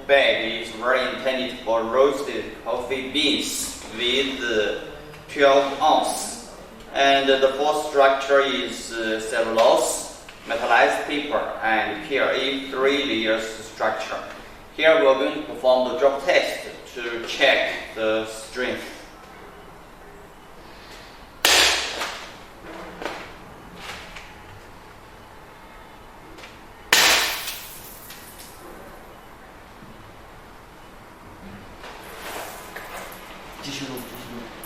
bag is very intended for roasted coffee beans with 12 ounce. And the fourth structure is cellulose, metallized paper, and PLA 3 layers structure. Here we are going to perform the drop test to check the strength.继续录。